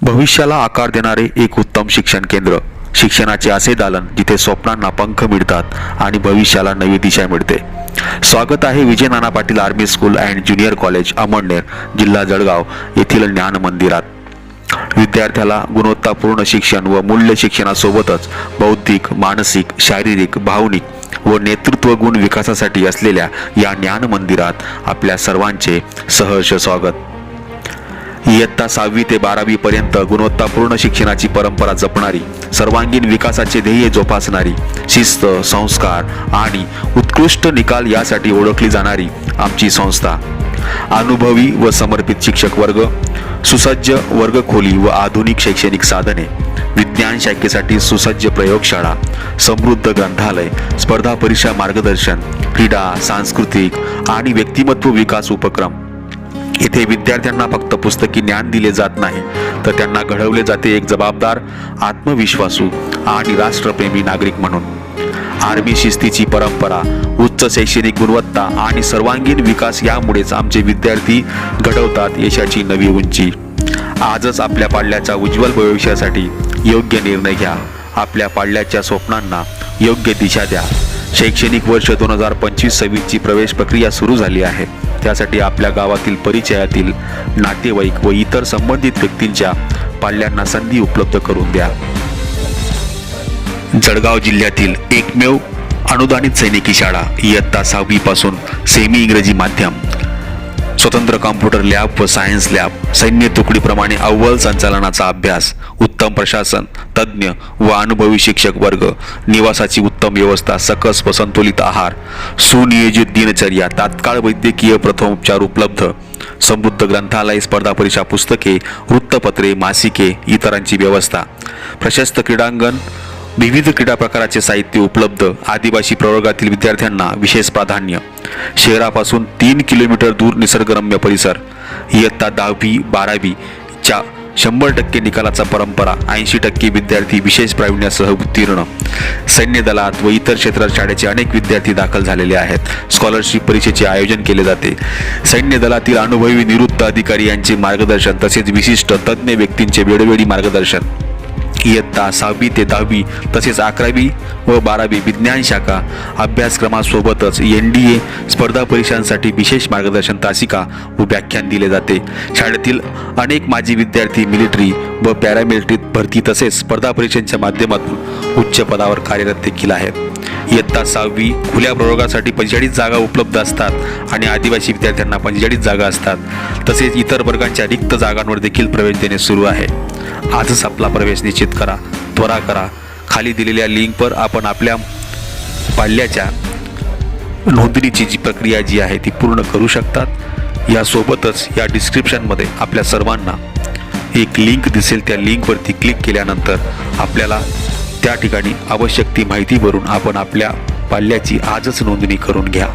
भविष्याला आकार देणारे एक उत्तम शिक्षण केंद्र, शिक्षणाचे असे दालन जिथे स्वप्नांना पंख मिळतात आणि भविष्याला नवी दिशा मिळते। स्वागत आहे Vijay Nana Patil army school and junior college Amalner, जिल्हा जळगाव येथील ज्ञान मंदिरात। विद्यार्थ्याला गुणवत्तापूर्ण शिक्षण व मूल्य शिक्षणासोबतच बौद्धिक, मानसिक, शारीरिक, भावनिक व नेतृत्व गुण विकासासाठी असलेल्या या ज्ञान मंदिरात आपल्या सर्वांचे सहर्ष स्वागत। इयत्ता 6वी ते 12वी पर्यंत गुणवत्तापूर्ण शिक्षणाची परंपरा जपणारी, सर्वांगीण विकासाचे ध्येय जोपासणारी, शिस्त, संस्कार आणि उत्कृष्ट निकाल यासाठी ओळखली जाणारी आमची संस्था। अनुभवी व समर्पित शिक्षक वर्ग, सुसज्ज वर्गखोली व आधुनिक शैक्षणिक साधने, विज्ञान शाखेसाठी सुसज्ज प्रयोगशाळा, समृद्ध ग्रंथालय, स्पर्धा परीक्षा मार्गदर्शन, क्रीडा, सांस्कृतिक आणि व्यक्तिमत्व विकास उपक्रम। येथे विद्यार्थ्यांना फक्त पुस्तकी ज्ञान दिले जात नाही, तर त्यांना घडवले जाते एक जबाबदार, आत्मविश्वासू आणि राष्ट्रप्रेमी नागरिक म्हणून। आर्मी शिस्तीची परंपरा, उच्च शैक्षणिक गुणवत्ता आणि सर्वांगीण विकास यामुळेच आमचे विद्यार्थी घडवतात यशाची नवी उंची। आजच आपल्या पाल्याच्या उज्ज्वल भविष्यासाठी योग्य निर्णय घ्या, आपल्या पाल्याच्या स्वप्नांना योग्य दिशा द्या। शैक्षणिक वर्ष 2025-26 ची प्रवेश प्रक्रिया सुरू झाली आहे। त्यासाठी आपल्या गावातील, परिचयातील, नातेवाईक व इतर संबंधित व्यक्तींच्या पाल्यांना संधी उपलब्ध करून द्या। जळगाव जिल्ह्यातील एकमेव अनुदानित सैनिकी शाळा, इयत्ता 6वी पासून सेमी इंग्रजी माध्यम, स्वतंत्र कॉम्प्युटर लॅब व सायन्स लॅब, सैन्य तुकडीप्रमाणे अव्वल संचालनाचा अभ्यास, उत्तम प्रशासन, तज्ज्ञ व अनुभवी शिक्षक वर्ग, निवासाची उत्तम व्यवस्था, सकस व संतुलित आहार, सुनियोजित दिनचर्या, तात्काळ वैद्यकीय प्रथमोपचार उपलब्ध, समृद्ध ग्रंथालय, स्पर्धा परीक्षा पुस्तके, वृत्तपत्रे, मासिके इतरांची व्यवस्था, प्रशस्त क्रीडांगण, विविध क्रीडा प्रकाराचे साहित्य उपलब्ध, आदिवासी प्रवर्गातील विद्यार्थ्यांना विशेष प्राधान्य, शहरापासून 3 किलोमीटर दूर निसर्गरम्य परिसर, इयत्ता 10वी 12वी च्या 100% निकालाचा परंपरा, 80% विद्यार्थी विशेष प्रावीण्यासह उत्तीर्ण। सैन्य दलात व इतर क्षेत्रात शाळेचे अनेक विद्यार्थी दाखल झालेले आहेत। स्कॉलरशिप परीक्षेचे आयोजन केले जाते। सैन्य दलातील अनुभवी निवृत्त अधिकारी यांचे मार्गदर्शन तसेच विशिष्ट तज्ज्ञ व्यक्तींचे वेळोवेळी मार्गदर्शन। इयत्ता 6वी ते 10वी तसेच 11वी व 12वी विज्ञान शाखा अभ्यासक्रमासोबतच NDA स्पर्धा परीक्षांसाठी विशेष मार्गदर्शन तासिका व व्याख्यान दिले जाते। शाळेतील अनेक माजी विद्यार्थी मिलिटरी व पॅरामिलिटरीत भरती तसेच स्पर्धा परीक्षांच्या माध्यमातून उच्च पदावर कार्यरत देखील आहेत। इयत्ता 6वी खुल्या प्रवर्गासाठी 45 जागा उपलब्ध असतात आणि आदिवासी विद्यार्थ्यांना 45 जागा असतात। तसेच इतर वर्गांच्या रिक्त जागांवर देखील प्रवेश देणे सुरू आहे। आजच आपला प्रवेश निश्चित करा, त्वरा करा। खाली दिलेल्या लिंकवर आपण आपल्या पाल्याच्या नोंदणीची जी प्रक्रिया जी आहे ती पूर्ण करू शकतात। यासोबतच या डिस्क्रिप्शनमध्ये आपल्या सर्वांना एक लिंक दिसेल, त्या लिंकवरती क्लिक केल्यानंतर आपल्याला त्या ठिकाणी आवश्यक ती माहिती भरून आपण आपल्या पाल्याची आजच नोंदणी करून घ्या।